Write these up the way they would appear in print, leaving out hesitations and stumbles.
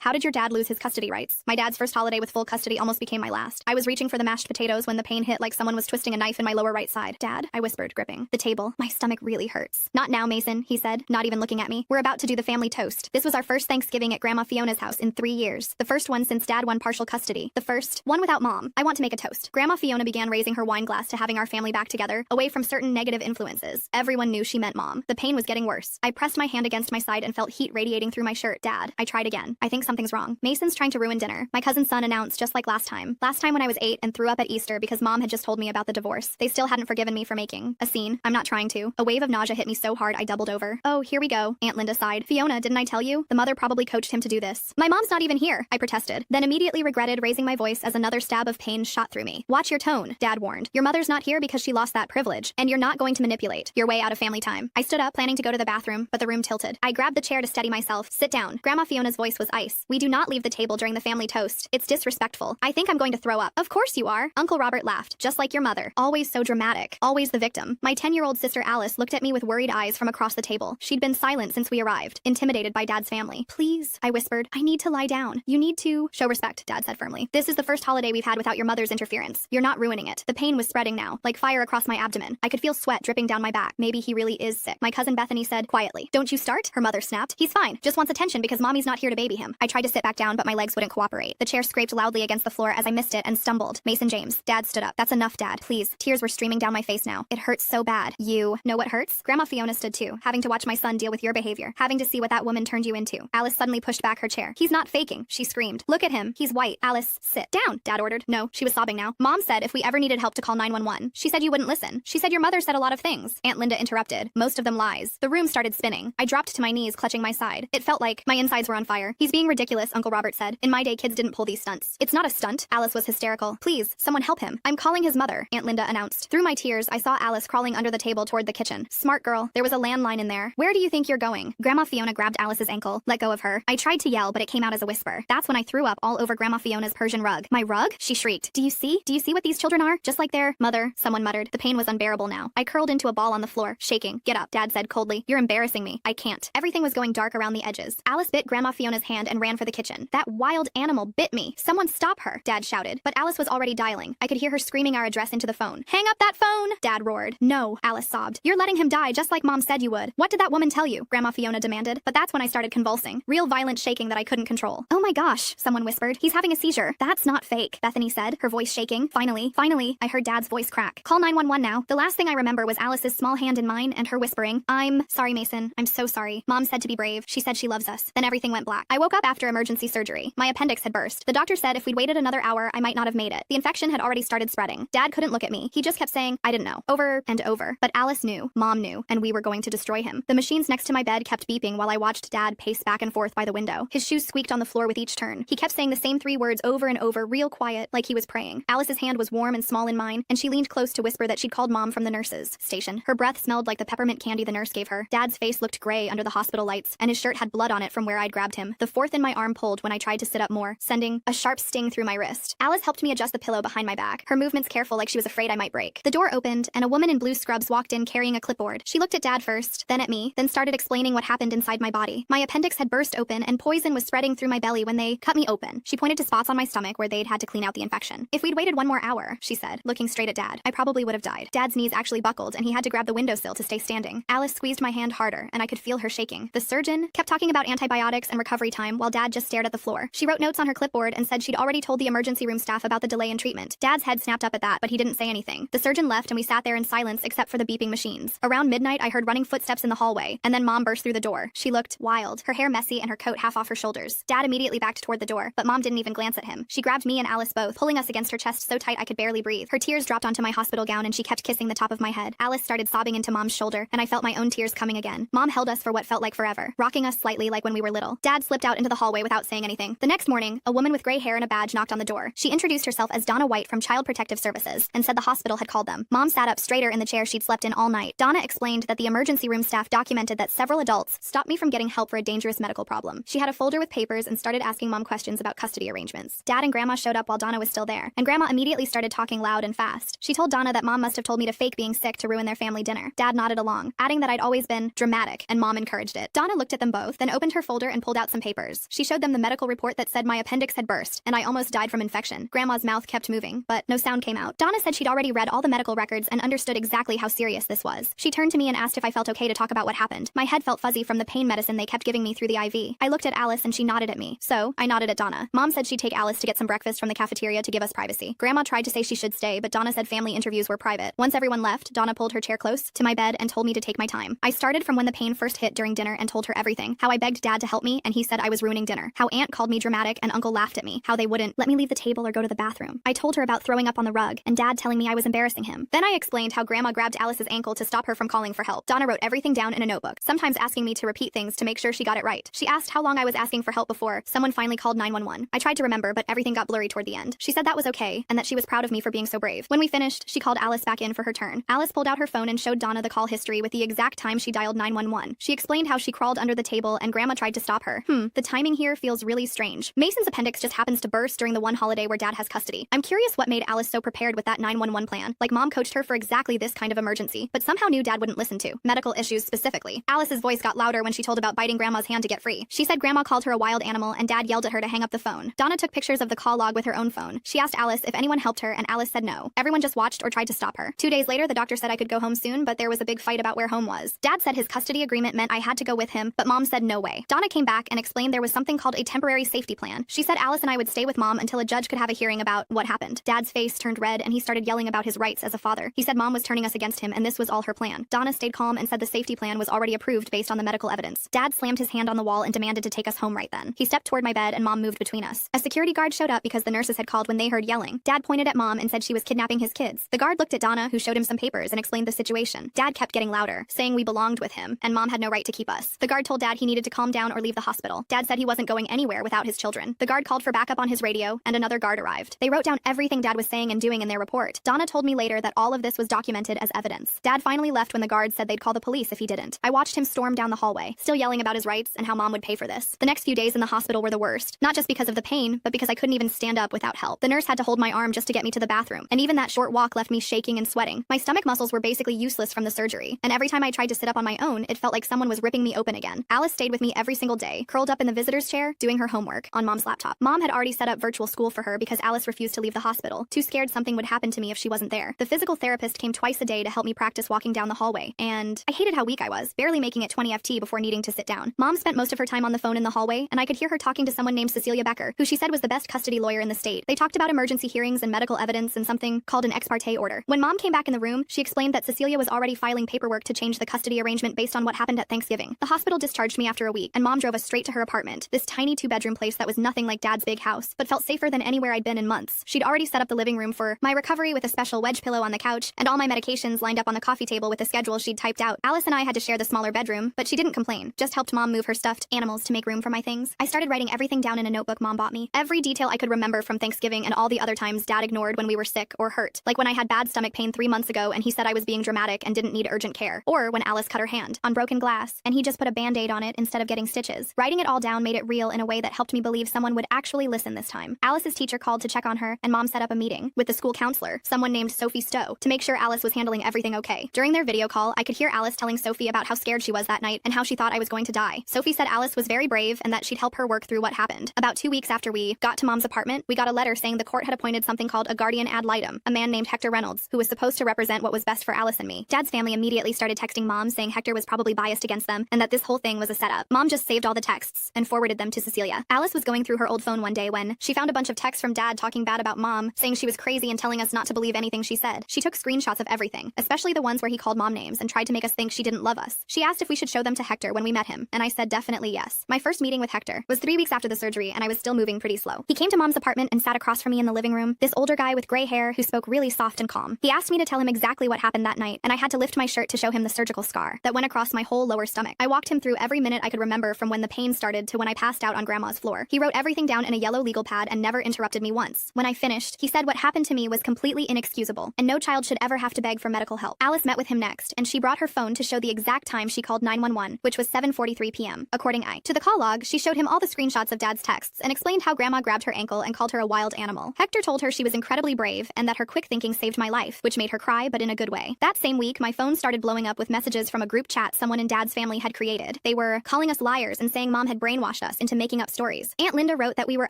How did your dad lose his custody rights? My dad's first holiday with full custody almost became my last. I was reaching for the mashed potatoes when the pain hit like someone was twisting a knife in my lower right side. Dad, I whispered, gripping the table. My stomach really hurts. Not now, Mason, he said, not even looking at me. We're about to do the family toast. This was our first Thanksgiving at Grandma Fiona's house in 3 years. The first one since Dad won partial custody. The first one without Mom. I want to make a toast. Grandma Fiona began raising her wine glass to having our family back together, away from certain negative influences. Everyone knew she meant Mom. The pain was getting worse. I pressed my hand against my side and felt heat radiating through my shirt. Dad, I tried again. I think something's wrong. Mason's trying to ruin dinner. My cousin's son announced just like last time. Last time when I was 8 and threw up at Easter because Mom had just told me about the divorce. They still hadn't forgiven me for making a scene. I'm not trying to. A wave of nausea hit me so hard I doubled over. Oh, here we go. Aunt Linda sighed. Fiona, didn't I tell you? The mother probably coached him to do this. My mom's not even here, I protested. Then immediately regretted raising my voice as another stab of pain shot through me. Watch your tone, Dad warned. Your mother's not here because she lost that privilege, and you're not going to manipulate your way out of family time. I stood up, planning to go to the bathroom, but the room tilted. I grabbed the chair to steady myself. Sit down. Grandma Fiona's voice was ice. We do not leave the table during the family toast. It's disrespectful. I think I'm going to throw up. Of course you are. Uncle Robert laughed. Just like your mother. Always so dramatic. Always the victim. My 10-year-old sister Alice looked at me with worried eyes from across the table. She'd been silent since we arrived, intimidated by Dad's family. Please, I whispered. I need to lie down. You need to show respect, Dad said firmly. This is the first holiday we've had without your mother's interference. You're not ruining it. The pain was spreading now, like fire across my abdomen. I could feel sweat dripping down my back. Maybe he really is sick. My cousin Bethany said quietly. Don't you start? Her mother snapped. He's fine. Just wants attention because Mommy's not here to baby him. I tried to sit back down, but my legs wouldn't cooperate. The chair scraped loudly against the floor as I missed it and stumbled. Mason James. Dad stood up. That's enough, Dad. Please. Tears were streaming down my face now. It hurts so bad. You know what hurts? Grandma Fiona stood too, having to watch my son deal with your behavior, having to see what that woman turned you into. Alice suddenly pushed back her chair. He's not faking, she screamed. Look at him. He's white. Alice, sit down, Dad ordered. No, she was sobbing now. Mom said if we ever needed help to call 911. She said you wouldn't listen. She said your mother said a lot of things. Aunt Linda interrupted. Most of them lies. The room started spinning. I dropped to my knees, clutching my side. It felt like my insides were on fire. He's being ridiculous, Uncle Robert said. In my day, kids didn't pull these stunts. It's not a stunt. Alice was hysterical. Please, someone help him. I'm calling his mother, Aunt Linda announced. Through my tears, I saw Alice crawling under the table toward the kitchen. Smart girl. There was a landline in there. Where do you think you're going? Grandma Fiona grabbed Alice's ankle. Let go of her. I tried to yell, but it came out as a whisper. That's when I threw up all over Grandma Fiona's Persian rug. My rug? She shrieked. Do you see? Do you see what these children are? Just like their mother, someone muttered. The pain was unbearable now. I curled into a ball on the floor, shaking. Get up, Dad said coldly. You're embarrassing me. I can't. Everything was going dark around the edges. Alice bit Grandma Fiona's hand and ran for the kitchen. That wild animal bit me. Someone stop her, Dad shouted. But Alice was already dialing. I could hear her screaming our address into the phone. Hang up that phone, Dad roared. No, Alice sobbed. You're letting him die just like Mom said you would. What did that woman tell you? Grandma Fiona demanded. But that's when I started convulsing. Real violent shaking that I couldn't control. Oh my gosh, someone whispered. He's having a seizure. That's not fake, Bethany said, her voice shaking. Finally, I heard Dad's voice crack. Call 911 now. The last thing I remember was Alice's small hand in mine and her whispering, I'm sorry, Mason. I'm so sorry. Mom said to be brave. She said she loves us. Then everything went black. I woke up after emergency surgery. My appendix had burst. The doctor said if we'd waited another hour, I might not have made it. The infection had already started spreading. Dad couldn't look at me. He just kept saying, I didn't know. Over and over. But Alice knew. Mom knew. And we were going to destroy him. The machines next to my bed kept beeping while I watched Dad pace back and forth by the window. His shoes squeaked on the floor with each turn. He kept saying the same 3 words over and over, real quiet, like he was praying. Alice's hand was warm and small in mine, and she leaned close to whisper that she'd called Mom from the nurse's station. Her breath smelled like the peppermint candy the nurse gave her. Dad's face looked gray under the hospital lights, and his shirt had blood on it from where I'd grabbed him. The fourth in my arm pulled when I tried to sit up more, sending a sharp sting through my wrist. Alice helped me adjust the pillow behind my back, her movements careful like she was afraid I might break. The door opened, and a woman in blue scrubs walked in carrying a clipboard. She looked at Dad first, then at me, then started explaining what happened inside my body. My appendix had burst open, and poison was spreading through my belly when they cut me open. She pointed to spots on my stomach where they'd had to clean out the infection. If we'd waited 1 more hour, she said, looking straight at Dad, I probably would have died. Dad's knees actually buckled, and he had to grab the windowsill to stay standing. Alice squeezed my hand harder, and I could feel her shaking. The surgeon kept talking about antibiotics and recovery time while Dad just stared at the floor. She wrote notes on her clipboard and said she'd already told the emergency room staff about the delay in treatment. Dad's head snapped up at that, but he didn't say anything. The surgeon left, and we sat there in silence except for the beeping machines. Around midnight, I heard running footsteps in the hallway, and then Mom burst through the door. She looked wild, her hair messy and her coat half off her shoulders. Dad immediately backed toward the door, but Mom didn't even glance at him. She grabbed me and Alice both, pulling us against her chest so tight I could barely breathe. Her tears dropped onto my hospital gown, and she kept kissing the top of my head. Alice started sobbing into Mom's shoulder, and I felt my own tears coming again. Mom held us for what felt like forever, rocking us slightly like when we were little. Dad slipped out into the hallway without saying anything. The next morning, a woman with gray hair and a badge knocked on the door. She introduced herself as Donna White from Child Protective Services and said the hospital had called them. Mom sat up straighter in the chair she'd slept in all night. Donna explained that the emergency room staff documented that several adults stopped me from getting help for a dangerous medical problem. She had a folder with papers and started asking Mom questions about custody arrangements. Dad and Grandma showed up while Donna was still there, and Grandma immediately started talking loud and fast. She told Donna that Mom must have told me to fake being sick to ruin their family dinner. Dad nodded along, adding that I'd always been dramatic, and Mom encouraged it. Donna looked at them both, then opened her folder and pulled out some papers. She showed them the medical report that said my appendix had burst, and I almost died from infection. Grandma's mouth kept moving, but no sound came out. Donna said she'd already read all the medical records and understood exactly how serious this was. She turned to me and asked if I felt okay to talk about what happened. My head felt fuzzy from the pain medicine they kept giving me through the IV. I looked at Alice and she nodded at me, so I nodded at Donna. Mom said she'd take Alice to get some breakfast from the cafeteria to give us privacy. Grandma tried to say she should stay, but Donna said family interviews were private. Once everyone left, Donna pulled her chair close to my bed and told me to take my time. I started from when the pain first hit during dinner and told her everything. How I begged Dad to help me and he said I was ruining dinner. How Aunt called me dramatic and Uncle laughed at me. How they wouldn't let me leave the table or go to the bathroom. I told her about throwing up on the rug and Dad telling me I was embarrassing him. Then I explained how Grandma grabbed Alice's ankle to stop her from calling for help. Donna wrote everything down in a notebook, sometimes asking me to repeat things to make sure she got it right. She asked how long I was asking for help before someone finally called 911. I tried to remember, but everything got blurry toward the end. She said that was okay and that she was proud of me for being so brave. When we finished, she called Alice back in for her turn. Alice pulled out her phone and showed Donna the call history with the exact time she dialed 911. She explained how she crawled under the table and Grandma tried to stop her. The timing here feels really strange. Mason's appendix just happens to burst during the one holiday where Dad has custody. I'm curious what made Alice so prepared with that 911 plan. Like Mom coached her for exactly this kind of emergency, but somehow knew Dad wouldn't listen to. Medical issues specifically. Alice's voice got louder when she told about biting Grandma's hand to get free. She said Grandma called her a wild animal and Dad yelled at her to hang up the phone. Donna took pictures of the call log with her own phone. She asked Alice if anyone helped her and Alice said no. Everyone just watched or tried to stop her. 2 days later, the doctor said I could go home soon, but there was a big fight about where home was. Dad said his custody agreement meant I had to go with him, but Mom said no way. Donna came back and explained there was something called a temporary safety plan. She said Alice and I would stay with Mom until a judge could have a hearing about what happened. Dad's face turned red and he started yelling about his rights as a father. He said Mom was turning us against him and this was all her plan. Donna stayed calm and said the safety plan was already approved based on the medical evidence. Dad slammed his hand on the wall and demanded to take us home right then. He stepped toward my bed and Mom moved between us. A security guard showed up because the nurses had called when they heard yelling. Dad pointed at Mom and said she was kidnapping his kids. The guard looked at Donna, who showed him some papers and explained the situation. Dad kept getting louder, saying we belonged with him and Mom had no right to keep us. The guard told Dad he needed to calm down or leave the hospital. Dad said he wasn't going anywhere without his children. The guard called for backup on his radio and another guard arrived. They wrote down everything Dad was saying and doing in their report. Donna told me later that all of this was documented as evidence. Dad finally left when the guard said they'd call the police if he didn't. I watched him storm down the hallway, still yelling about his rights and how Mom would pay for this. The next few days in the hospital were the worst, not just because of the pain, but because I couldn't even stand up without help. The nurse had to hold my arm just to get me to the bathroom, and even that short walk left me shaking and sweating. My stomach muscles were basically useless from the surgery, and every time I tried to sit up on my own, it felt like someone was ripping me open again. Alice stayed with me every single day, curled up in the visitor's chair, doing her homework on Mom's laptop. Mom had already set up virtual school for her because Alice refused to leave the hospital, too scared something would happen to me if she wasn't there. The physical therapist came twice a day to help me practice walking down the hallway, and I hated how weak I was, barely making it 20 FT before needing to sit down. Mom spent most of her time on the phone in the hallway, and I could hear her talking to someone named Cecilia Becker, who she said was the best custody lawyer in the state. They talked about emergency hearings and medical evidence and something called an ex parte order. When Mom came back in the room, she explained that Cecilia was already filing paperwork to change the custody arrangement based on what happened at Thanksgiving. The hospital discharged me after a week, and Mom drove us straight to her apartment, this tiny 2-bedroom place that was nothing like Dad's big house, but felt safer than anywhere I'd been in months. She'd already set up the living room for my recovery with a special wedge pillow on the couch, and all my medications lined up on the coffee table with the schedule she'd typed out. Alice and I had to share the smaller bedroom, but she didn't complain, just helped Mom move her stuffed animals to make room for my things. I started writing everything down in a notebook Mom bought me. Every detail I could remember from Thanksgiving and all the other times Dad ignored when we were sick or hurt. Like when I had bad stomach pain 3 months ago and he said I was being dramatic and didn't need urgent care. Or when Alice cut her hand on broken glass and he just put a band-aid on it instead of getting stitches. Writing it all down made it real in a way that helped me believe someone would actually listen this time. Alice's teacher called to check on her and Mom set up a meeting with the school counselor, someone named Sophie Stowe, to make sure Alice was handling everything okay. During their video call, I could hear Alice telling Sophie about how scared she was that night and how she thought I was going to die. Sophie said Alice was very brave and that she'd help her work through what happened. About 2 weeks after we got to Mom's apartment, we got a letter saying the court had appointed something called a guardian ad litem, a man named Hector Reynolds, who was supposed to represent what was best for Alice and me. Dad's family immediately started texting Mom saying Hector was probably biased against them and that this whole thing was a setup. Mom just saved all the texts and forwarded them to Cecilia. Alice was going through her old phone one day when she found a bunch of texts from Dad talking bad about Mom, saying she was crazy and telling us not to believe anything she said. She took screenshots of everything, especially the ones where he called Mom names and tried to make us think she didn't love us. She asked if we should show them to Hector when we met him, and I said definitely yes. My first meeting with Hector was 3 weeks after the surgery and I was still moving pretty slow. He came to Mom's apartment and sat across from me in the living room, this older guy with gray hair who spoke really soft and calm. He asked me to tell him exactly what happened that night, and I had to lift my shirt to show him the surgical scar that went across my whole lower stomach. I walked him through every minute I could remember from when the pain started to when I passed out on Grandma's floor. He wrote everything down in a yellow legal pad and never interrupted me once. When I finished, he said what happened to me was completely inexcusable, and no child should ever have to beg for medical help. Alice met with him next, and she brought her phone to show the exact time she called 911, which was 7:43 p.m. According to the call log, she showed him all the screenshots of Dad's texts and explained how Grandma grabbed her ankle and called her a wild animal. Hector told her she was incredibly brave and that her quick thinking saved my life, which made her cry, but in a good way. That same week, my phone started blowing up with messages from a group chat someone in Dad's family had created. They were calling us liars and saying Mom had brainwashed brainwashed us into making up stories. Aunt Linda wrote that we were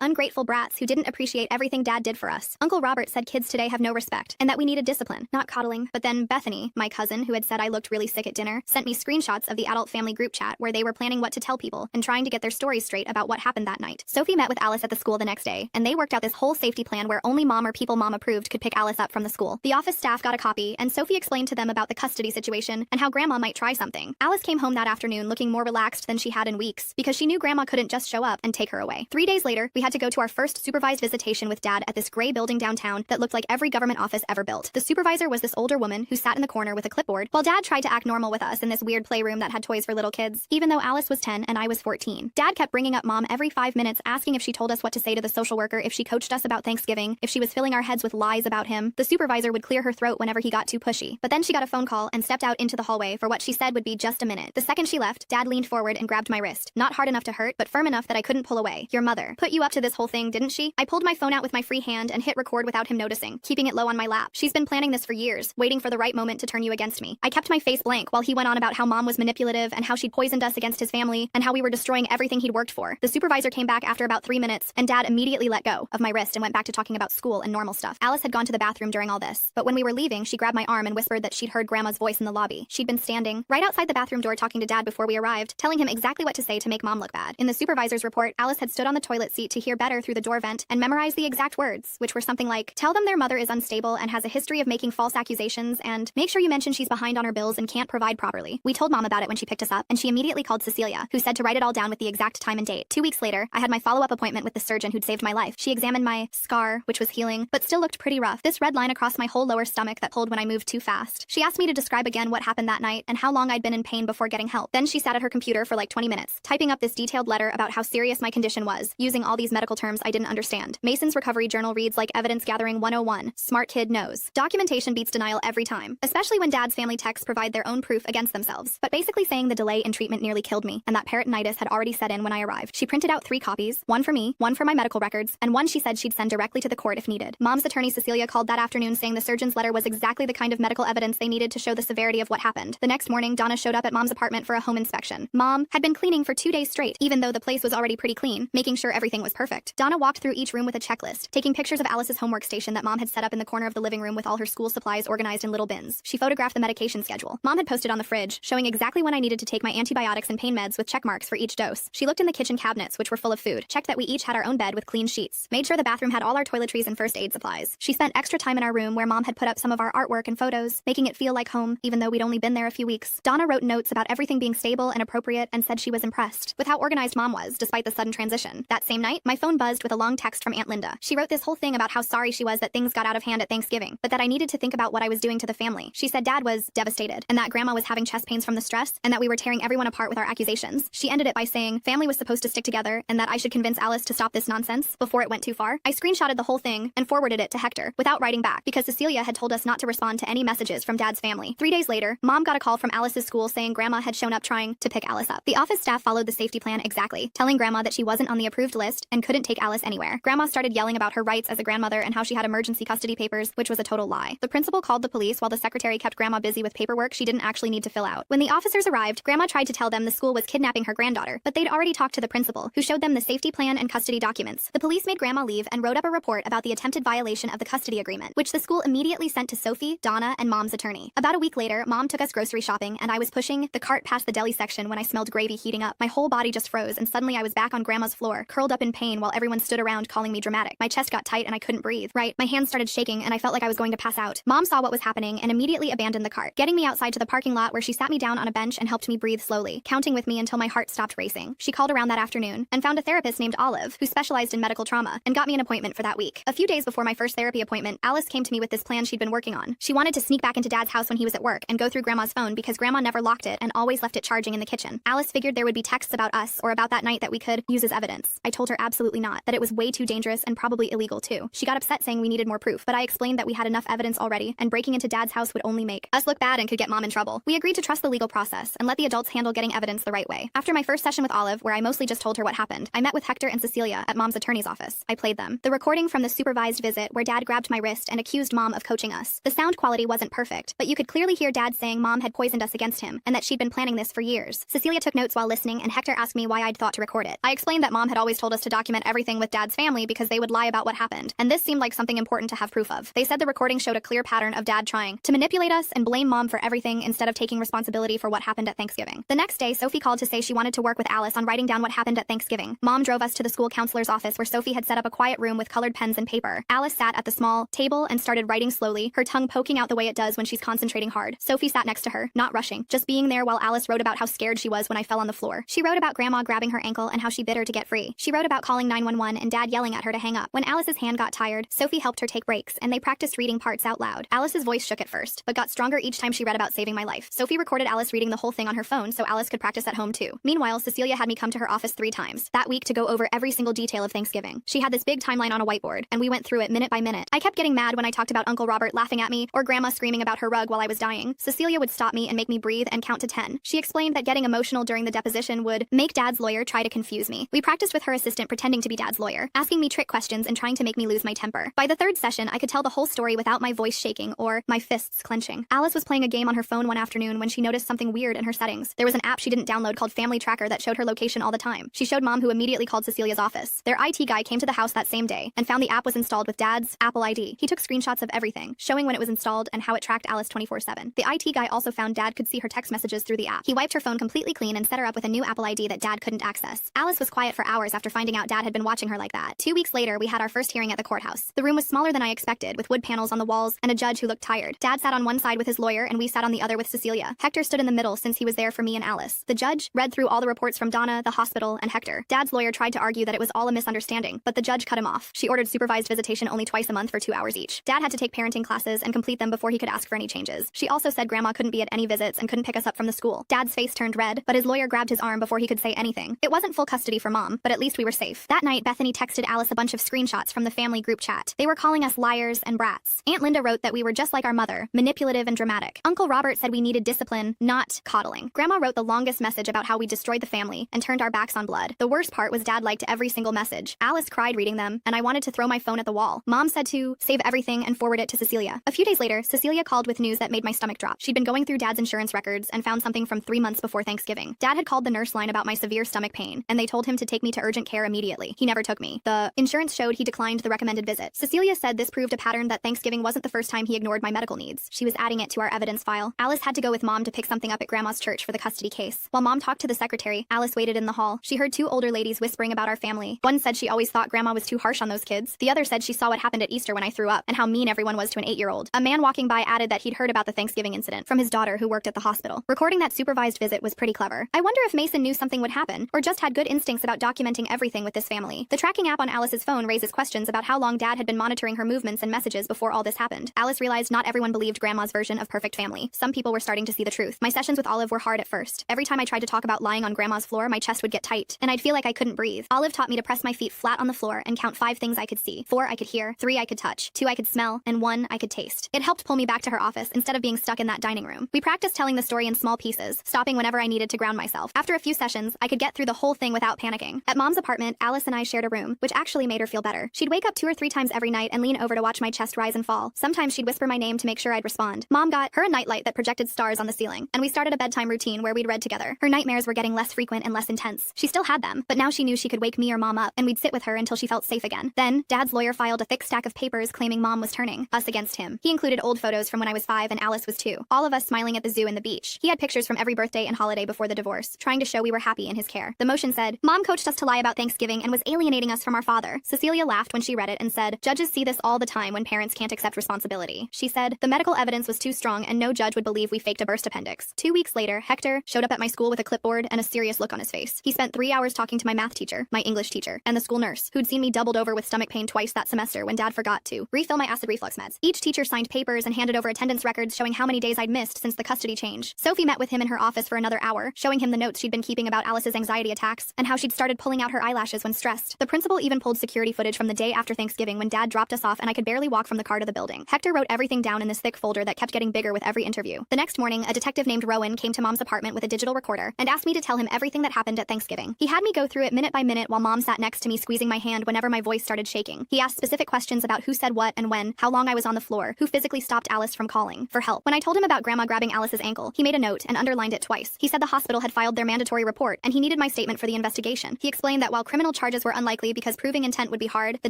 ungrateful brats who didn't appreciate everything Dad did for us. Uncle Robert said kids today have no respect, and that we needed discipline, not coddling. But then Bethany, my cousin, who had said I looked really sick at dinner, sent me screenshots of the adult family group chat where they were planning what to tell people and trying to get their stories straight about what happened that night. Sophie met with Alice at the school the next day, and they worked out this whole safety plan where only Mom or people Mom approved could pick Alice up from the school. The office staff got a copy, and Sophie explained to them about the custody situation and how Grandma might try something. Alice came home that afternoon looking more relaxed than she had in weeks because she knew Grandma couldn't just show up and take her away. 3 days later, we had to go to our first supervised visitation with Dad at this gray building downtown that looked like every government office ever built. The supervisor was this older woman who sat in the corner with a clipboard, while Dad tried to act normal with us in this weird playroom that had toys for little kids, even though Alice was 10 and I was 14. Dad kept bringing up Mom every 5 minutes, asking if she told us what to say to the social worker, if she coached us about Thanksgiving, if she was filling our heads with lies about him. The supervisor would clear her throat whenever he got too pushy. But then she got a phone call and stepped out into the hallway for what she said would be just a minute. The second she left, Dad leaned forward and grabbed my wrist. Not hard enough to hurt, but firm enough that I couldn't pull away. Your mother put you up to this whole thing, didn't she? I pulled my phone out with my free hand and hit record without him noticing, keeping it low on my lap. She's been planning this for years, waiting for the right moment to turn you against me. I kept my face blank while he went on about how Mom was manipulative and how she'd poisoned us against his family and how we were destroying everything he'd worked for. The supervisor came back after about 3 minutes, and Dad immediately let go of my wrist and went back to talking about school and normal stuff. Alice had gone to the bathroom during all this, but when we were leaving, she grabbed my arm and whispered that she'd heard Grandma's voice in the lobby. She'd been standing right outside the bathroom door talking to Dad before we arrived, telling him exactly what to say to make Mom look bad. In the supervisor's report, Alice had stood on the toilet seat to hear better through the door vent and memorized the exact words, which were something like, tell them their mother is unstable and has a history of making false accusations, and make sure you mention she's behind on her bills and can't provide properly. We told Mom about it when she picked us up, and she immediately called Cecilia, who said to write it all down with the exact time and date. 2 weeks later, I had my follow-up appointment with the surgeon who'd saved my life. She examined my scar, which was healing, but still looked pretty rough. This red line across my whole lower stomach that pulled when I moved too fast. She asked me to describe again what happened that night and how long I'd been in pain before getting help. Then she sat at her computer for like 20 minutes, typing up this detailed letter about how serious my condition was, using all these medical terms I didn't understand. Mason's recovery journal reads like evidence gathering 101. Smart kid knows. Documentation beats denial every time, especially when Dad's family texts provide their own proof against themselves. But basically saying the delay in treatment nearly killed me, and that peritonitis had already set in when I arrived. She printed out 3 copies, one for me, one for my medical records, and one she said she'd send directly to the court if needed. Mom's attorney Cecilia called that afternoon saying the surgeon's letter was exactly the kind of medical evidence they needed to show the severity of what happened. The next morning, Donna showed up at Mom's apartment for a home inspection. Mom had been cleaning for 2 days straight, even though the place was already pretty clean, making sure everything was perfect. Donna walked through each room with a checklist, taking pictures of Alice's homework station that Mom had set up in the corner of the living room with all her school supplies organized in little bins. She photographed the medication schedule Mom had posted on the fridge, showing exactly when I needed to take my antibiotics and pain meds with check marks for each dose. She looked in the kitchen cabinets, which were full of food, checked that we each had our own bed with clean sheets, made sure the bathroom had all our toiletries and first aid supplies. She spent extra time in our room where Mom had put up some of our artwork and photos, making it feel like home, even though we'd only been there a few weeks. Donna wrote notes about everything being stable and appropriate and said she was impressed with how organized Mom was, despite the sudden transition. That same night, my phone buzzed with a long text from Aunt Linda. She wrote this whole thing about how sorry she was that things got out of hand at Thanksgiving, but that I needed to think about what I was doing to the family. She said Dad was devastated, and that Grandma was having chest pains from the stress, and that we were tearing everyone apart with our accusations. She ended it by saying family was supposed to stick together, and that I should convince Alice to stop this nonsense before it went too far. I screenshotted the whole thing and forwarded it to Hector, without writing back, because Cecilia had told us not to respond to any messages from Dad's family. 3 days later, Mom got a call from Alice's school saying Grandma had shown up trying to pick Alice up. The office staff followed the safety plan exactly, telling Grandma that she wasn't on the approved list and couldn't take Alice anywhere. Grandma started yelling about her rights as a grandmother and how she had emergency custody papers, which was a total lie. The principal called the police while the secretary kept Grandma busy with paperwork she didn't actually need to fill out. When the officers arrived, Grandma tried to tell them the school was kidnapping her granddaughter, but they'd already talked to the principal, who showed them the safety plan and custody documents. The police made Grandma leave and wrote up a report about the attempted violation of the custody agreement, which the school immediately sent to Sophie, Donna, and Mom's attorney. About a week later, Mom took us grocery shopping, and I was pushing the cart past the deli section when I smelled gravy heating up. My whole body just froze, and suddenly I was back on Grandma's floor, curled up in pain while everyone stood around calling me dramatic. My chest got tight and I couldn't breathe. My hands started shaking and I felt like I was going to pass out. Mom saw what was happening and immediately abandoned the cart, getting me outside to the parking lot where she sat me down on a bench and helped me breathe slowly, counting with me until my heart stopped racing. She called around that afternoon and found a therapist named Olive, who specialized in medical trauma, and got me an appointment for that week. A few days before my first therapy appointment, Alice came to me with this plan she'd been working on. She wanted to sneak back into Dad's house when he was at work and go through Grandma's phone because Grandma never locked it and always left it charging in the kitchen. Alice figured there would be texts about us or about that night that we could use as evidence. I told her absolutely not, that it was way too dangerous and probably illegal too. She got upset saying we needed more proof, but I explained that we had enough evidence already and breaking into Dad's house would only make us look bad and could get Mom in trouble. We agreed to trust the legal process and let the adults handle getting evidence the right way. After my first session with Olive, where I mostly just told her what happened, I met with Hector and Cecilia at Mom's attorney's office. I played them the recording from the supervised visit where Dad grabbed my wrist and accused Mom of coaching us. The sound quality wasn't perfect, but you could clearly hear Dad saying Mom had poisoned us against him and that she'd been planning this for years. Cecilia took notes while listening, and Hector asked me why I'd thought to record it. I explained that Mom had always told us to document everything with Dad's family because they would lie about what happened, and this seemed like something important to have proof of. They said the recording showed a clear pattern of Dad trying to manipulate us and blame Mom for everything instead of taking responsibility for what happened at Thanksgiving. The next day, Sophie called to say she wanted to work with Alice on writing down what happened at Thanksgiving. Mom drove us to the school counselor's office where Sophie had set up a quiet room with colored pens and paper. Alice sat at the small table and started writing slowly, her tongue poking out the way it does when she's concentrating hard. Sophie sat next to her, not rushing, just being there while Alice wrote about how scared she was when I fell on the floor. She wrote about Grandma grabbing her ankle and how she bid her to get free. She wrote about calling 911 and Dad yelling at her to hang up. When Alice's hand got tired, Sophie helped her take breaks, and they practiced reading parts out loud. Alice's voice shook at first, but got stronger each time she read about saving my life. Sophie recorded Alice reading the whole thing on her phone so Alice could practice at home too. Meanwhile, Cecilia had me come to her office 3 times that week to go over every single detail of Thanksgiving. She had this big timeline on a whiteboard, and we went through it minute by minute. I kept getting mad when I talked about Uncle Robert laughing at me or Grandma screaming about her rug while I was dying. Cecilia would stop me and make me breathe and count to 10. She explained that getting emotional during the deposition would make Dad's lawyer try to confuse me. We practiced with her assistant pretending to be Dad's lawyer, asking me trick questions and trying to make me lose my temper. By the 3rd session, I could tell the whole story without my voice shaking or my fists clenching. Alice was playing a game on her phone one afternoon when she noticed something weird in her settings. There was an app she didn't download called Family Tracker that showed her location all the time. She showed Mom, who immediately called Cecilia's office. Their IT guy came to the house that same day and found the app was installed with Dad's Apple ID. He took screenshots of everything, showing when it was installed and how it tracked Alice 24/7. The IT guy also found Dad could see her text messages through the app. He wiped her phone completely clean and set her up with a new Apple ID that Dad couldn't access. Alice was quiet for hours after finding out Dad had been watching her like that. 2 weeks later, we had our first hearing at the courthouse. The room was smaller than I expected, with wood panels on the walls and a judge who looked tired. Dad sat on one side with his lawyer and we sat on the other with Cecilia. Hector stood in the middle since he was there for me and Alice. The judge read through all the reports from Donna, the hospital, and Hector. Dad's lawyer tried to argue that it was all a misunderstanding, but the judge cut him off. She ordered supervised visitation only twice a month for 2 hours each. Dad had to take parenting classes and complete them before he could ask for any changes. She also said Grandma couldn't be at any visits and couldn't pick us up from the school. Dad's face turned red, but his lawyer grabbed his arm before he could say anything. It wasn't full custody for Mom, but at least we were safe. That night, Bethany texted Alice a bunch of screenshots from the family group chat. They were calling us liars and brats. Aunt Linda wrote that we were just like our mother, manipulative and dramatic. Uncle Robert said we needed discipline, not coddling. Grandma wrote the longest message about how we destroyed the family and turned our backs on blood. The worst part was Dad liked every single message. Alice cried reading them, and I wanted to throw my phone at the wall. Mom said to save everything and forward it to Cecilia. A few days later, Cecilia called with news that made my stomach drop. She'd been going through Dad's insurance records and found something from 3 months before Thanksgiving. Dad had called the nurse line about my severe stomach pain, and they told him to take me to urgent care immediately. He never took me. The insurance showed he declined the recommended visit. Cecilia said this proved a pattern that Thanksgiving wasn't the first time he ignored my medical needs. She was adding it to our evidence file. Alice had to go with Mom to pick something up at Grandma's church for the custody case. While Mom talked to the secretary, Alice waited in the hall. She heard 2 older ladies whispering about our family. One said she always thought Grandma was too harsh on those kids. The other said she saw what happened at Easter when I threw up and how mean everyone was to an 8-year-old. A man walking by added that he'd heard about the Thanksgiving incident from his daughter who worked at the hospital. Recording that supervised visit was pretty clever. I wonder if Mason knew something would happen or just had good instincts about documenting everything with this family. The tracking app on Alice's phone raises questions about how long Dad had been monitoring her movements and messages before all this happened. Alice realized not everyone believed Grandma's version of perfect family. Some people were starting to see the truth. My sessions with Olive were hard at first. Every time I tried to talk about lying on Grandma's floor, my chest would get tight, and I'd feel like I couldn't breathe. Olive taught me to press my feet flat on the floor and count 5 things I could see, 4 I could hear, 3 I could touch, 2 I could smell, and 1 I could taste. It helped pull me back to her office instead of being stuck in that dining room. We practiced telling the story in small pieces, stopping whenever I needed to ground myself. After a few sessions, I could get through the whole thing without panicking. At Mom's apartment, Alice and I shared a room, which actually made her feel better. She'd wake up 2 or 3 times every night and lean over to watch my chest rise and fall. Sometimes she'd whisper my name to make sure I'd respond. Mom got her a nightlight that projected stars on the ceiling, and we started a bedtime routine where we'd read together. Her nightmares were getting less frequent and less intense. She still had them, but now she knew she could wake me or Mom up, and we'd sit with her until she felt safe again. Then, Dad's lawyer filed a thick stack of papers claiming Mom was turning us against him. He included old photos from when I was 5 and Alice was 2, all of us smiling at the zoo and the beach. He had pictures from every birthday and holiday before the divorce, trying to show we were happy in his care. The motion said, Mom coached us to lie about Thanksgiving and was alienating us from our father. Cecilia laughed when she read it and said, judges see this all the time when parents can't accept responsibility. She said, the medical evidence was too strong and no judge would believe we faked a burst appendix. 2 weeks later, Hector showed up at my school with a clipboard and a serious look on his face. He spent 3 hours talking to my math teacher, my English teacher, and the school nurse, who'd seen me doubled over with stomach pain twice that semester when Dad forgot to refill my acid reflux meds. Each teacher signed papers and handed over attendance records showing how many days I'd missed since the custody change. Sophie met with him in her office for another hour, showing him the notes she'd been keeping about Alice's anxiety attacks and how she'd started pulling out her eyelashes when stressed. The principal even pulled security footage from the day after Thanksgiving when Dad dropped us off and I could barely walk from the car to the building. Hector wrote everything down in this thick folder that kept getting bigger with every interview. The next morning, a detective named Rowan came to Mom's apartment with a digital recorder and asked me to tell him everything that happened at Thanksgiving. He had me go through it minute by minute while Mom sat next to me squeezing my hand whenever my voice started shaking. He asked specific questions about who said what and when, how long I was on the floor, who physically stopped Alice from calling for help. When I told him about Grandma grabbing Alice's ankle, he made a note and underlined it twice. He said the hospital had filed their mandatory report and he needed my statement for the investigation. He explained that while criminal charges were unlikely because proving intent would be hard, the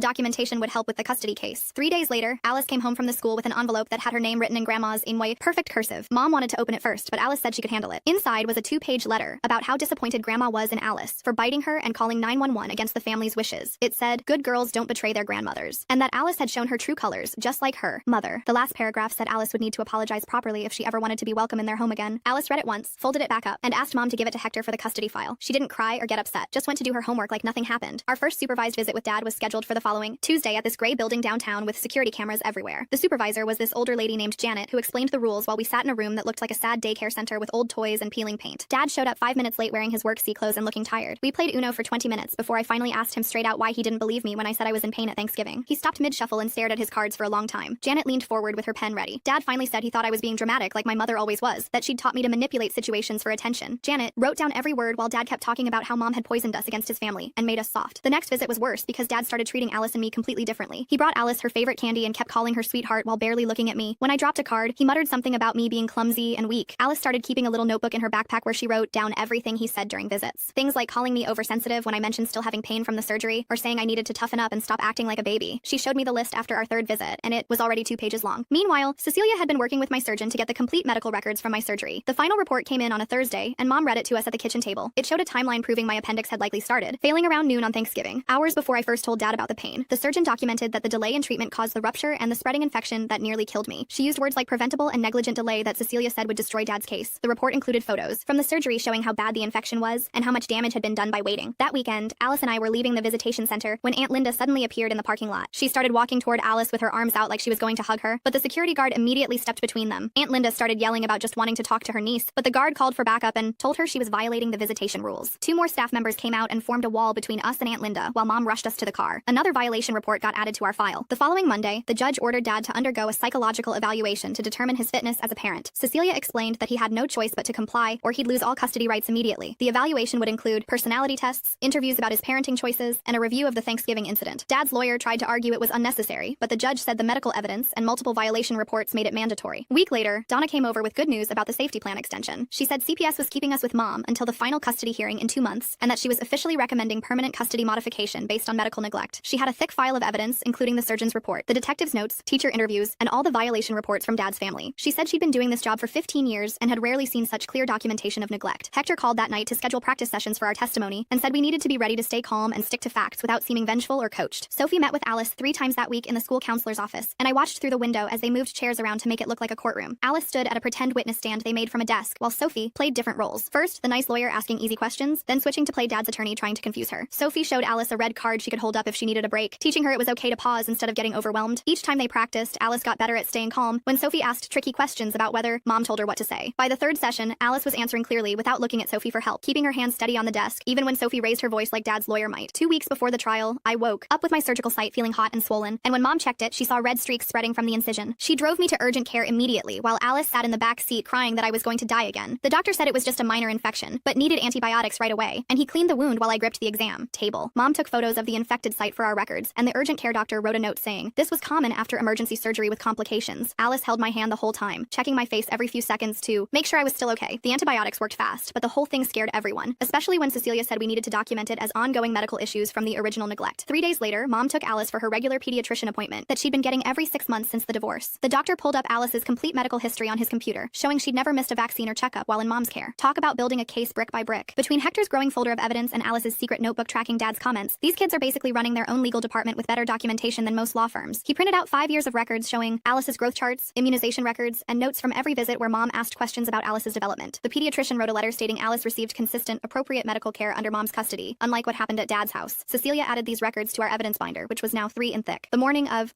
documentation would help with the custody case. 3 days later, Alice came home from the school with an envelope that had her name written in Grandma's Inway perfect cursive. Mom wanted to open it first, but Alice said she could handle it. Inside was a 2-page letter about how disappointed Grandma was in Alice for biting her and calling 911 against the family's wishes. It said, "Good girls don't betray their grandmothers," and that Alice had shown her true colors, just like her mother. The last paragraph said Alice would need to apologize properly if she ever wanted to be welcome in their home again. Alice read it once, folded it back up, and asked Mom to give it to Hector for the custody file. She didn't cry or get upset, just went to do her homework like nothing happened. Our first supervised visit with Dad was scheduled for the following Tuesday at this gray building downtown with security cameras everywhere. The supervisor was this older lady named Janet who explained the rules while we sat in a room that looked like a sad daycare center with old toys and peeling paint. Dad showed up 5 minutes late wearing his work clothes and looking tired. We played Uno for 20 minutes before I finally asked him straight out why he didn't believe me when I said I was in pain at Thanksgiving. He stopped mid-shuffle and stared at his cards for a long time. Janet leaned forward with her pen ready. Dad finally said he thought I was being dramatic like my mother always was, that she'd taught me to manipulate situations for attention. Janet wrote down every word while Dad kept talking about how Mom had poisoned us against his family and made us soft. The next visit was worse because Dad started treating Alice and me completely differently. He brought Alice her favorite candy and kept calling her sweetheart while barely looking at me. When I dropped a card, he muttered something about me being clumsy and weak. Alice started keeping a little notebook in her backpack where she wrote down everything he said during visits. Things like calling me oversensitive when I mentioned still having pain from the surgery, or saying I needed to toughen up and stop acting like a baby. She showed me the list after our 3rd visit, and it was already 2 pages long. Meanwhile, Cecilia had been working with my surgeon to get the complete medical records from my surgery. The final report came in on a Thursday, and Mom read it to us at the kitchen table. It showed a timeline proving my appendix had likely started, failing around noon on Thanksgiving, hours before I first told Dad about the pain. The surgeon documented that the delay in treatment caused the rupture and the spreading infection that nearly killed me. She used words like preventable and negligent delay that Cecilia said would destroy Dad's case. The report included photos from the surgery showing how bad the infection was and how much damage had been done by waiting. That weekend, Alice and I were leaving the visitation center when Aunt Linda suddenly appeared in the parking lot. She started walking toward Alice with her arms out like she was going to hug her, but the security guard immediately stepped between them. Aunt Linda started yelling about just wanting to talk to her niece, but the guard called for backup and told her she was violating the visitation rules. 2 more staff members came out and formed a wall between us and Aunt Linda while Mom rushed us to the car. Another violation report got added to our file. The following Monday, the judge ordered Dad to undergo a psychological evaluation to determine his fitness as a parent. Cecilia explained that he had no choice but to comply or he'd lose all custody rights immediately. The evaluation would include personality tests, interviews about his parenting choices, and a review of the Thanksgiving incident. Dad's lawyer tried to argue it was unnecessary, but the judge said the medical evidence and multiple violation reports made it mandatory. A week later, Donna came over with good news about the safety plan extension. She said CPS was keeping us with Mom until the final custody hearing in 2 months, and that she was officially recommending permanent custody modification based on medical neglect. She had a thick file of evidence, including the surgeon's report, the detective's notes, teacher interviews, and all the violation reports from Dad's family. She said she'd been doing this job for 15 years and had rarely seen such clear documentation of neglect. Hector called that night to schedule practice sessions for our testimony and said we needed to be ready to stay calm and stick to facts without seeming vengeful or coached. Sophie met with Alice 3 times that week in the school counselor's office, and I watched through the window as they moved chairs around to make it look like a courtroom. Alice stood at a pretend witness stand they made from a desk, while Sophie played different roles. First, the nice lawyer asking easy questions, then switching to play Dad's attorney trying to confuse her. Sophie showed Alice a red card she could hold up if she needed a break, teaching her it was okay to pause instead of getting overwhelmed. Each time they practiced, Alice got better at staying calm when Sophie asked tricky questions about whether Mom told her what to say. By the 3rd session, Alice was answering clearly without looking at Sophie for help, keeping her hands steady on the desk, even when Sophie raised her voice like Dad's lawyer might. 2 weeks before the trial, I woke up with my surgical site feeling hot and swollen, and when Mom checked it, she saw red streaks spreading from the incision. She drove me to urgent care immediately, while Alice sat in the back seat crying that I was going to die again. The doctor said it was just a minor infection, but needed antibiotics right away, and he cleaned the wound while I gripped the exam table. Mom took photos of the infected site for our records, and the urgent care doctor wrote a note saying, this was common after emergency surgery with complications. Alice held my hand the whole time, checking my face every few seconds to make sure I was still okay. The antibiotics worked fast, but the whole thing scared everyone, especially when Cecilia said we needed to document it as ongoing medical issues from the original neglect. 3 days later, Mom took Alice for her regular pediatrician appointment that she'd been getting every 6 months since the divorce. The doctor pulled up Alice's complete medical history on his computer, showing she'd never missed a vaccine or checkup while in Mom's care. Talk about building a case brick by brick. Between Hector's growing folder of evidence and Alice's secret notebook tracking Dad's comments, these kids are basically running their own legal department with better documentation than most law firms. He printed out 5 years of records showing Alice's growth charts, immunization records, and notes from every visit where Mom asked questions about Alice's development. The pediatrician wrote a letter stating Alice received consistent, appropriate medical care under Mom's custody, unlike what happened at Dad's house. Cecilia added these records to our evidence binder, which was now 3 in thick. The morning of,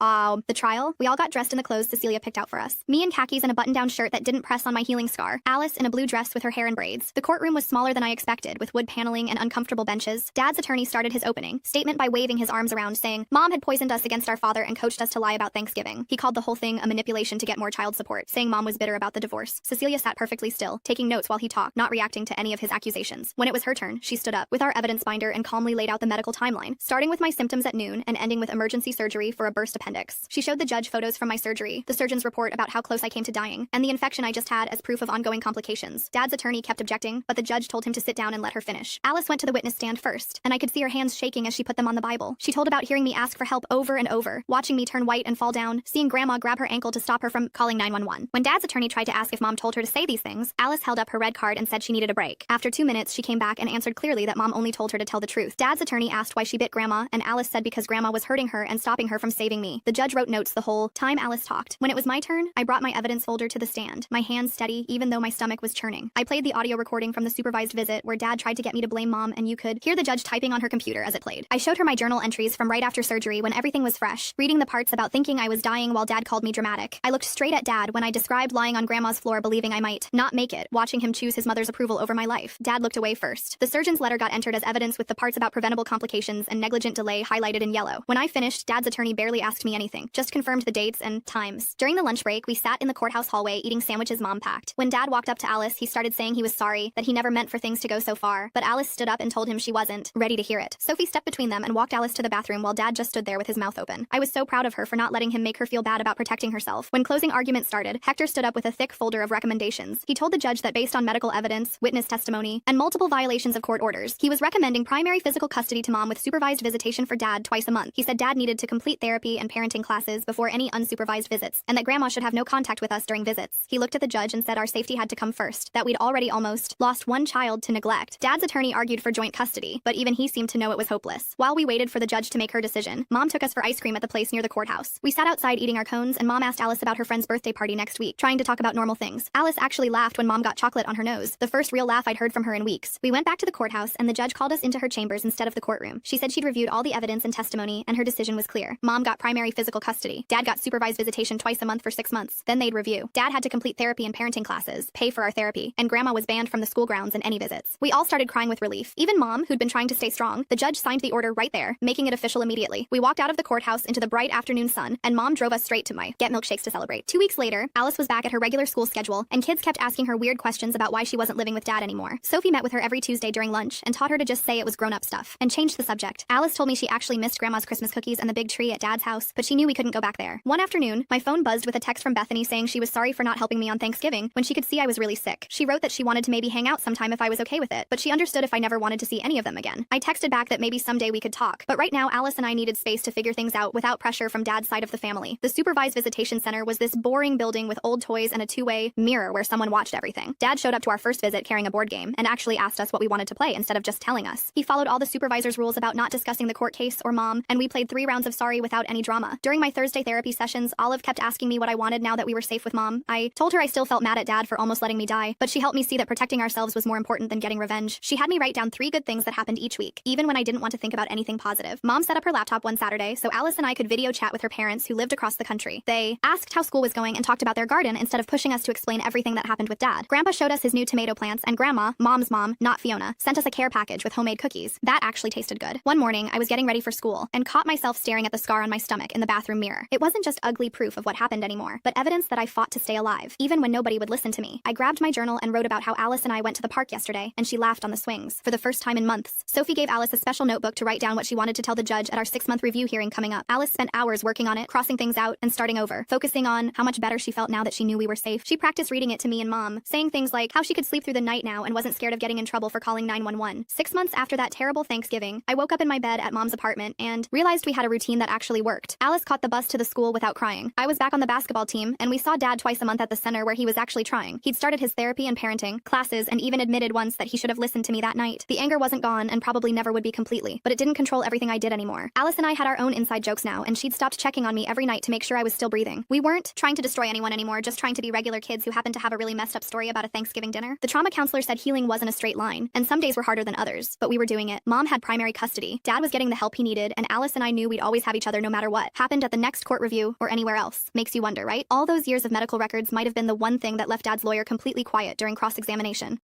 the trial, we all got dressed in the clothes Cecilia picked out for us. Me in khakis and a button-down shirt that didn't press on my healing scar. Alice in a blue dress with her hair in braids. The courtroom was smaller than I expected, with wood paneling and uncomfortable benches. Dad's attorney started his opening statement by waving his arms around, saying, Mom had poisoned us against our father and coached us to lie about Thanksgiving. He called the whole thing a manipulation to get more child support, saying Mom was bitter about the divorce. Cecilia sat perfectly still, taking notes while he talked, not reacting to any of his accusations. When it was her turn, she stood up with our evidence binder and calmly laid out the medical timeline, starting with my symptoms at noon and ending with emergency surgery for a burst appendix. She showed the judge photos from my surgery, the surgeon's report about how close I came to dying, and the infection I just had as proof of ongoing complications. Dad's attorney kept objecting, but the judge told him to sit down and let let her finish. Alice went to the witness stand first, and I could see her hands shaking as she put them on the Bible. She told about hearing me ask for help over and over, watching me turn white and fall down, seeing Grandma grab her ankle to stop her from calling 911. When Dad's attorney tried to ask if Mom told her to say these things, Alice held up her red card and said she needed a break. After 2 minutes, she came back and answered clearly that Mom only told her to tell the truth. Dad's attorney asked why she bit Grandma, and Alice said because Grandma was hurting her and stopping her from saving me. The judge wrote notes the whole time Alice talked. When it was my turn, I brought my evidence folder to the stand, my hands steady even though my stomach was churning. I played the audio recording from the supervised visit where Dad tried to get me to blame Mom, and you could hear the judge typing on her computer as it played. I showed her my journal entries from right after surgery when everything was fresh, reading the parts about thinking I was dying while Dad called me dramatic. I looked straight at Dad when I described lying on Grandma's floor believing I might not make it, watching him choose his mother's approval over my life. Dad looked away first. The surgeon's letter got entered as evidence with the parts about preventable complications and negligent delay highlighted in yellow. When I finished, Dad's attorney barely asked me anything, just confirmed the dates and times. During the lunch break, we sat in the courthouse hallway eating sandwiches Mom packed. When Dad walked up to Alice, he started saying he was sorry, that he never meant for things to go so far, but Alice stood up and told him she wasn't ready to hear it. Sophie stepped between them and walked Alice to the bathroom while Dad just stood there with his mouth open. I was so proud of her for not letting him make her feel bad about protecting herself. When closing arguments started, Hector stood up with a thick folder of recommendations. He told the judge that based on medical evidence, witness testimony, and multiple violations of court orders, he was recommending primary physical custody to Mom with supervised visitation for Dad twice a month. He said Dad needed to complete therapy and parenting classes before any unsupervised visits, and that Grandma should have no contact with us during visits. He looked at the judge and said our safety had to come first, that we'd already almost lost one child to neglect. Dad's attorney argued for joint custody, but even he seemed to know it was hopeless. While we waited for the judge to make her decision, Mom took us for ice cream at the place near the courthouse. We sat outside eating our cones, and Mom asked Alice about her friend's birthday party next week, trying to talk about normal things. Alice actually laughed when Mom got chocolate on her nose, the first real laugh I'd heard from her in weeks. We went back to the courthouse, and the judge called us into her chambers instead of the courtroom. She said she'd reviewed all the evidence and testimony, and her decision was clear. Mom got primary physical custody. Dad got supervised visitation twice a month for 6 months. Then they'd review. Dad had to complete therapy and parenting classes, pay for our therapy, and Grandma was banned from the school grounds and any visits. We all started crying with relief. Even Mom, who'd been trying to stay strong. The judge signed the order right there, making it official immediately. We walked out of the courthouse into the bright afternoon sun, and Mom drove us straight to my Get Milkshakes to celebrate. 2 weeks later, Alice was back at her regular school schedule, and kids kept asking her weird questions about why she wasn't living with Dad anymore. Sophie met with her every Tuesday during lunch and taught her to just say it was grown-up stuff, and changed the subject. Alice told me she actually missed Grandma's Christmas cookies and the big tree at Dad's house, but she knew we couldn't go back there. One afternoon, my phone buzzed with a text from Bethany saying she was sorry for not helping me on Thanksgiving when she could see I was really sick. She wrote that she wanted to maybe hang out sometime if I was okay with it, but she understood if I never wanted to see any of them again. I texted back that maybe someday we could talk, but right now Alice and I needed space to figure things out without pressure from Dad's side of the family. The supervised visitation center was this boring building with old toys and a two-way mirror where someone watched everything. Dad showed up to our first visit carrying a board game and actually asked us what we wanted to play instead of just telling us. He followed all the supervisor's rules about not discussing the court case or Mom, and we played 3 rounds of sorry without any drama. During my Thursday therapy sessions, Olive kept asking me what I wanted now that we were safe with Mom. I told her I still felt mad at Dad for almost letting me die, but she helped me see that protecting ourselves was more important than getting revenge. She had me write down 3 good things that happened each week, even when I didn't want to think about anything positive. Mom set up her laptop one Saturday so Alice and I could video chat with her parents who lived across the country. They asked how school was going and talked about their garden instead of pushing us to explain everything that happened with Dad. Grandpa showed us his new tomato plants, and Grandma, Mom's mom, not Fiona, sent us a care package with homemade cookies. That actually tasted good. One morning, I was getting ready for school and caught myself staring at the scar on my stomach in the bathroom mirror. It wasn't just ugly proof of what happened anymore, but evidence that I fought to stay alive, even when nobody would listen to me. I grabbed my journal and wrote about how Alice and I went to the park yesterday, and she laughed on the swings for the first time in months. Sophie gave Alice a special notebook to write down what she wanted to tell the judge at our 6-month review hearing coming up. Alice spent hours working on it, crossing things out and starting over, focusing on how much better she felt now that she knew we were safe. She practiced reading it to me and Mom, saying things like how she could sleep through the night now and wasn't scared of getting in trouble for calling 911. 6 months after that terrible Thanksgiving, I woke up in my bed at Mom's apartment and realized we had a routine that actually worked. Alice caught the bus to the school without crying. I was back on the basketball team, and we saw Dad twice a month at the center where he was actually trying. He'd started his therapy and parenting classes and even admitted once that he should have listened to me that night. The anger wasn't gone and probably never would be completely, but it didn't control everything I did anymore. Alice and I had our own inside jokes now, and she'd stopped checking on me every night to make sure I was still breathing. We weren't trying to destroy anyone anymore, just trying to be regular kids who happened to have a really messed up story about a Thanksgiving dinner. The trauma counselor said healing wasn't a straight line, and some days were harder than others, but we were doing it. Mom had primary custody, Dad was getting the help he needed, and Alice and I knew we'd always have each other no matter what happened at the next court review or anywhere else. Makes you wonder, right? All those years of medical records might have been the one thing that left Dad's lawyer completely quiet during cross-examination.